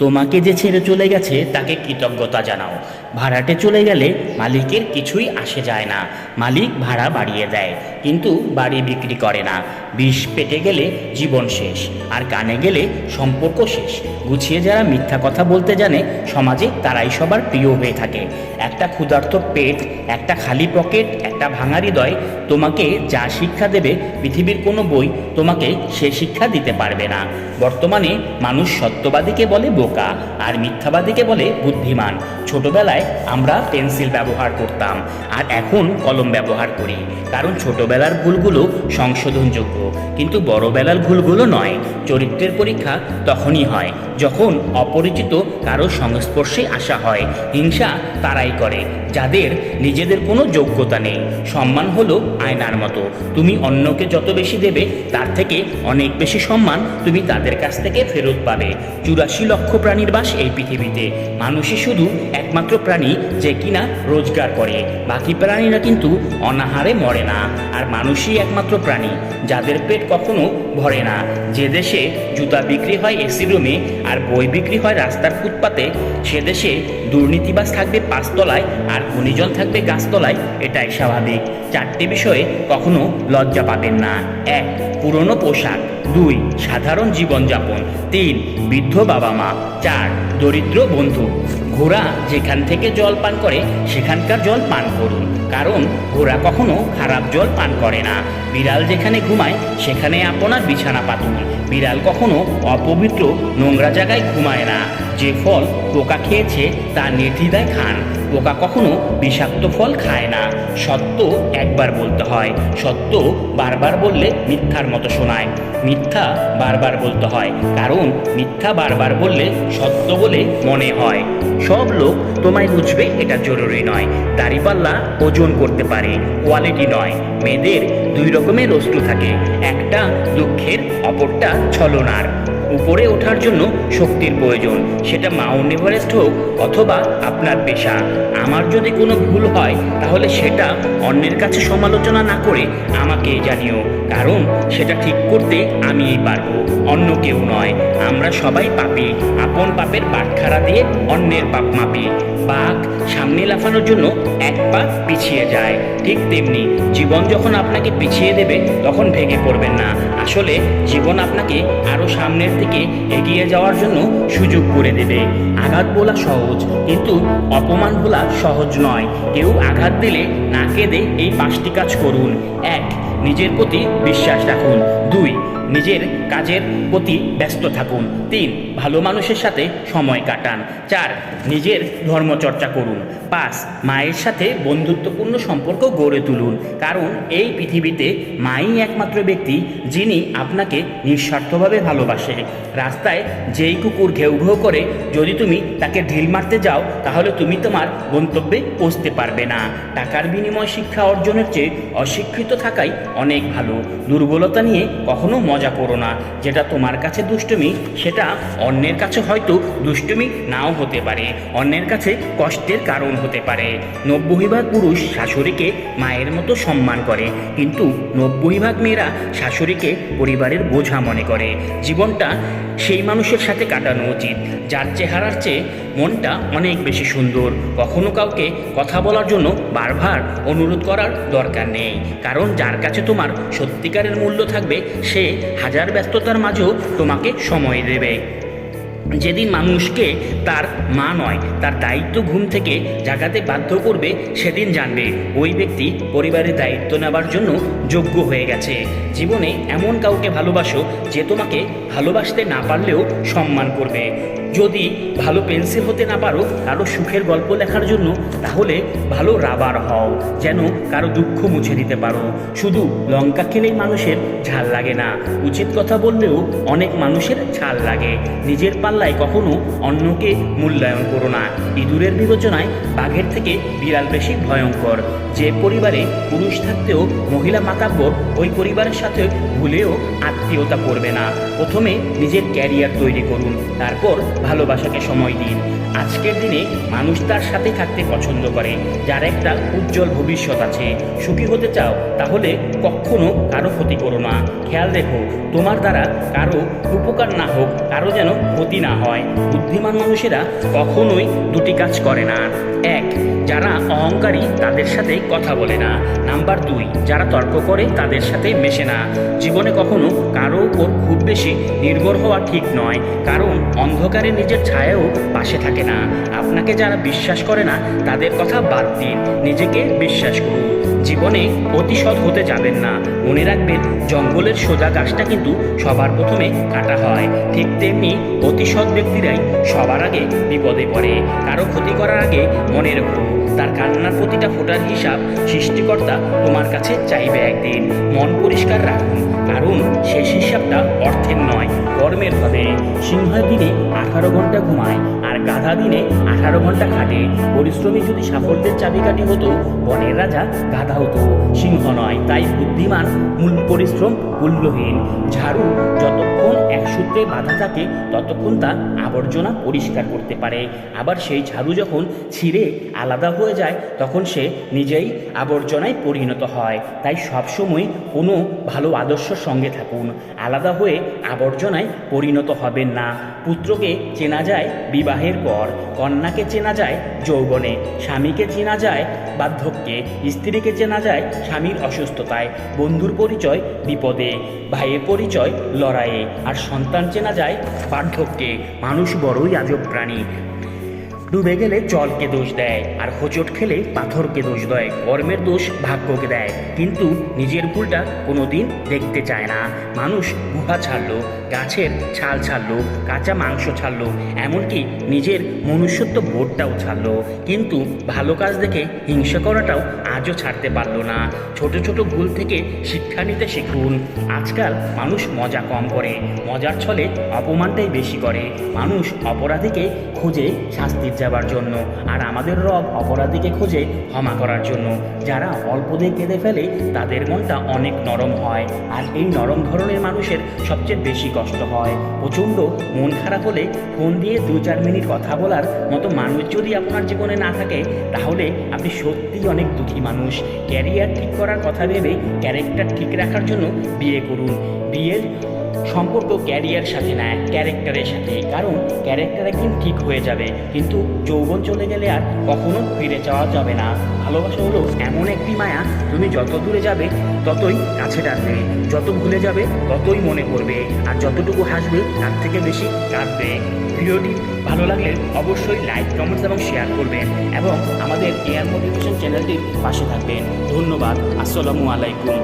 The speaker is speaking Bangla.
তোমাকে যে ছেড়ে চলে গেছে তাকে কৃতজ্ঞতা জানাও। ভাড়াটে চলে গেলে মালিকের কিছুই আসে যায় না। মালিক ভাড়া বাড়িয়ে দেয়, কিন্তু বাড়ি বিক্রি করে না। বিষ পেটে গেলে জীবন শেষ, আর কানে গেলে সম্পর্ক শেষ। গুছিয়ে যারা মিথ্যা কথা বলতে জানে সমাজে তারাই সবার প্রিয় হয়ে থাকে। একটা ক্ষুধার্ত পেট, একটা খালি পকেট, একটা ভাঙা হৃদয় তোমাকে যা শিক্ষা দেবে পৃথিবীর কোনো বই তোমাকে সে শিক্ষা দিতে পারবে না। বর্তমানে মানুষ সত্যবাদীকে বলে বোকা, আর মিথ্যাবাদীকে বলে বুদ্ধিমান। ছোটবেলায় আমরা পেন্সিল ব্যবহার করতাম, আর এখন কলম ব্যবহার করি, কারণ ছোটবেলার ভুলগুলো সংশোধনযোগ্য, কিন্তু বড়বেলার ভুলগুলো নয়। চরিত্রের পরীক্ষা তখনই হয় যখন অপরিচিত কারো সংস্পর্শে আসা হয়। হিংসা তারাই করে যাদের নিজেদের কোনো যোগ্যতা নেই। সম্মান হলো আয়নার মতো, তুমি অন্যকে যত বেশি দেবে তার থেকে অনেক বেশি সম্মান তুমি তাদের কাছ থেকে ফেরত পাবে। 84 লক্ষ প্রাণীর বাস এই পৃথিবীতে। মানুষই শুধু একমাত্র প্রাণী যে কিনা রোজগার করে, বাকি প্রাণীরা কিন্তু অনাহারে মরে না। আর মানুষই একমাত্র প্রাণী যাদের পেট কখনো ভরে না। যে দেশে জুতা বিক্রি হয় এসি রুমে আর বই বিক্রি হয় রাস্তার ফুটপাতে, সে দেশে দুর্নীতিবাজ থাকবে 5 তলায় আর গুণীজন থাকবে গাছতলায়। এটাই স্বাভাবিক। 4টি বিষয়ে কখনো লজ্জা পাবেন না। 1. পুরনো পোশাক। 2. সাধারণ জীবনযাপন। 3. বৃদ্ধ বাবা মা। 4. দরিদ্র বন্ধু। ঘোড়া যেখান থেকে জল পান করে সেখানকার জল পান করুন, কারণ ঘোড়া কখনো খারাপ জল পান করে না। বিড়াল যেখানে ঘুমায় সেখানে আপনার বিছানা পাতুন। বিড়াল কখনো অপবিত্র নোংরা জায়গায় ঘুমায় না। যে ফল পোকা খেয়েছে তা নির্দ্বিধায় খান। পোকা কখনো বিষাক্ত ফল খায় না। সত্য একবার বলতে হয়, সত্য বারবার বললে মিথ্যার মতো শোনায়। মিথ্যা বারবার বলতে হয়, কারণ মিথ্যা বারবার বললে সত্য বলে মনে হয়। সব লোক তোমায় বুঝবে এটা জরুরি নয়। দাড়িপাল্লা ওজন করতে পারে, কোয়ালিটি নয়। মেয়েদের 2 রকমের অস্ত্র থাকে, একটা দুঃখের, অপরটা ছলনার। উপরে ওঠার জন্য শক্তির প্রয়োজন, সেটা মাউন্ট এভারেস্ট হোক অথবা আপনার পেশা। আমার যদি কোনো ভুল হয় তাহলে সেটা অন্যের কাছে সমালোচনা না করে আমাকে জানিও, কারণ সেটা ঠিক করতে আমিই পারবো, অন্য কেউ নয়। আমরা সবাই পাপী, আপন পাপের বাটখারা দিয়ে অন্যের পাপ মাপি। বাঘ সামনে লাফানোর জন্য 1 পা পিছিয়ে যায়, ঠিক তেমনি জীবন যখন আপনাকে পিছিয়ে দেবে তখন ভেঙে পড়বেন না। আসলে জীবন আপনাকে আরো সামনের দিকে এগিয়ে যাওয়ার জন্য সুযোগ করে দেবে। আঘাত বলা সহজ, কিন্তু অপমান বলা সহজ নয়। কেউ আঘাত দিলে না কেঁদে এই 5টি কাজ করুন। 1. নিজের প্রতি বিশ্বাস রাখুন। 2. নিজের কাজের প্রতি ব্যস্ত থাকুন। 3. ভালো মানুষের সাথে সময় কাটান। 4. নিজের ধর্মচর্চা করুন। 5. মায়ের সাথে বন্ধুত্বপূর্ণ সম্পর্ক গড়ে তুলুন, কারণ এই পৃথিবীতে মাই একমাত্র ব্যক্তি যিনি আপনাকে নিঃস্বার্থভাবে ভালোবাসে। রাস্তায় যেই কুকুর ঘেউ ঘেউ করে যদি তুমি তাকে ঢিল মারতে যাও তাহলে তুমি তোমার গন্তব্যে পৌঁছতে পারবে না। টাকার বিনিময় শিক্ষা অর্জনের চেয়ে অশিক্ষিত থাকাই অনেক ভালো। দুর্বলতা নিয়ে কখনো মজা করো না। যেটা তোমার কাছে দুষ্টুমি সেটা অন্যের কাছে হয়তো দুষ্টুমি নাও হতে পারে, অন্যের কাছে কষ্টের কারণ হতে পারে। 90% পুরুষ শাশুড়িকে মায়ের মতো সম্মান করে, কিন্তু 90% মেয়েরা শাশুড়িকে পরিবারের বোঝা মনে করে। জীবনটা সেই মানুষের সাথে কাটানো উচিত যার চেহারার চেয়ে মনটা অনেক বেশি সুন্দর। কখনো কাউকে কথা বলার জন্য বারবার অনুরোধ করার দরকার নেই, কারণ যার কাছে তোমার সত্যিকারের মূল্য থাকবে সে হাজার ব্যস্ততার মাঝেও তোমাকে সময় দেবে। যেদিন মানুষকে তার মা নয় তার দায়িত্ব ঘুম থেকে জাগাতে বাধ্য করবে, সেদিন জানবে ওই ব্যক্তি পরিবারের দায়িত্ব নেবার জন্য যোগ্য হয়ে গেছে। জীবনে এমন কাউকে ভালোবাসো যে তোমাকে ভালোবাসতে না পারলেও সম্মান করবে। যদি ভালো পেন্সিল হতে না পারো কারো সুখের গল্প লেখার জন্য, তাহলে ভালো রাবার হও, যেন কারো দুঃখ মুছে দিতে পারো। শুধু লঙ্কা খেলেই মানুষের ঝাল লাগে না, উচিত কথা বললেও অনেক মানুষের ঝাল লাগে। নিজের পাল্লায় কখনো অন্যকে মূল্যায়ন করো না। ইঁদুরের বিবেচনায় বাঘের থেকে বিড়াল বেশি ভয়ঙ্কর। যে পরিবারে পুরুষ থাকতেও মহিলা মাতাব্বর, ওই পরিবারের সাথে ভুলেও আত্মীয়তা করবে না। প্রথমে নিজের ক্যারিয়ার তৈরি করুন, তারপর ভালোবাসাকে সময় দিন। আজকের দিনে মানুষ তার সাথে থাকতে পছন্দ করে যার একটা উজ্জ্বল ভবিষ্যৎ আছে। সুখী হতে চাও তাহলে কখনো কারো ক্ষতি করো না। খেয়াল রেখো তোমার দ্বারা কারো উপকার না হোক, কারো যেন ক্ষতি না হয়। বুদ্ধিমান মানুষেরা কখনোই দুটি কাজ করে না। 1, যারা অহংকারী তাদের সাথে কথা বলে না। নাম্বার 2, যারা তর্ক করে তাদের সাথে মেশে না। জীবনে কখনো কারো উপর খুব বেশি নির্ভর হওয়া ঠিক নয়, কারণ অন্ধকারে নিজের ছায়াও পাশে থাকে না। আপনাকে যারা বিশ্বাস করে না তাদের কথা বাদ দিন, নিজেকে বিশ্বাস করুন। জীবনে অতিসৎ হতে যাবেন না। মনে রাখবেন জঙ্গলের সোজা গাছটা কিন্তু সবার প্রথমে কাটা হয়, ঠিক তেমনি অতিসৎ ব্যক্তিরাই সবার আগে বিপদে পড়ে। কারো ক্ষতি করার আগে মনে রেখো তার কান্নার প্রতিটা ফোঁটার হিসাব সৃষ্টিকর্তা তোমার কাছে চাইবে একদিন। মন পরিষ্কার রাখুন, কারণ শেষ হিসাবটা অর্থের নয়, কর্মের হবে। সিংহ দিনে 18 ঘন্টা ঘুমায় আর গাধা দিনে 18 ঘন্টা খাটে। পরিশ্রমী যদি সাফল্যের চাবিকাঠি হতো, বনের রাজা গাধা হতো, সিংহ নয়। তাই বুদ্ধিমান মূল পরিশ্রম মূল্যহীন। ঝাড়ু যতক্ষণ এক সূত্রে বাঁধা থাকে ততক্ষণ তা আবর্জনা পরিষ্কার করতে পারে, আবার সেই ঝাড়ু যখন ছিঁড়ে আলাদা হয়ে যায় তখন সে নিজেই আবর্জনায় পরিণত হয়। তাই সবসময় কোনো ভালো আদর্শের সঙ্গে থাকুন, আলাদা হয়ে আবর্জনায় পরিণত হবেন না। পুত্রকে চেনা যায় বিবাহের পর, কন্যাকে চেনা যায় যৌবনে, স্বামীকে চেনা যায় বার্ধক্যে, স্ত্রীকে চেনা যায় স্বামীর অসুস্থতায়, বন্ধুর পরিচয় বিপদে, ভাইয়ের পরিচয় লড়াইয়ে, আর সন্তান চেনা যায় বার্ধক্যে। মানুষ বড়ই আজব প্রাণী। ডুবে গেলে জলকে দোষ দেয়, আর হোঁচট খেলে পাথরকে দোষ দেয়। কর্মের দোষ ভাগ্যকে দেয়, কিন্তু নিজের ভুলটা কোনোদিন দেখতে চায় না। মানুষ গুহা ছাড়লো, গাছের ছাল ছাড়লো, কাঁচা মাংস ছাড়লো, এমনকি নিজের মনুষ্যত্ব বোধটাও ছাড়লো, কিন্তু ভালো কাজ দেখে হিংসা করাটাও আজও ছাড়তে পারলো না। ছোট ছোট ভুল থেকে শিক্ষা নিতে শিখুন। আজকাল মানুষ মজা কম করে, মজার ছলে অপমানটাই বেশি করে। মানুষ অপরাধীকে খোঁজে শাস্তির যাবার জন্য, আর আমাদের রব অপরাধীকে খোঁজে ক্ষমা করার জন্য। যারা অল্প দিয়ে কেঁদে ফেলে তাদের মনটা অনেক নরম হয়, আর এই নরম ধরনের মানুষের সবচেয়ে বেশি কষ্ট হয়। প্রচণ্ড মন খারাপ হলে ফোন দিয়ে 2-4 মিনিট কথা বলার মতো মানুষ যদি আপনার জীবনে না থাকে, তাহলে আপনি সত্যিই অনেক দুঃখী মানুষ। ক্যারিয়ার ঠিক করার কথা ভেবে ক্যারেক্টার ঠিক রাখার জন্য বিয়ে করুন। বিয়ের সম্পর্ক ক্যারিয়ার সাথে না, ক্যারেক্টারের সাথে, কারণ ক্যারেক্টার একদিন ঠিক হয়ে যাবে, কিন্তু যৌবন চলে গেলে আর কখনো ফিরে যাওয়া যাবে না। ভালোবাসা হলো এমন একটি মায়া, তুমি যত দূরে যাবে ততই কাছে ডাকবে, যত ভুলে যাবে ততই মনে পড়বে, আর যতটুকু হাসবে তার থেকে বেশি কাঁদবে। ভিডিওটি ভালো লাগলে অবশ্যই লাইক, কমেন্টস এবং শেয়ার করবেন, এবং আমাদের এয়ার মোটিভেশন চ্যানেলটির পাশে থাকবেন। ধন্যবাদ। আসসালামু আলাইকুম।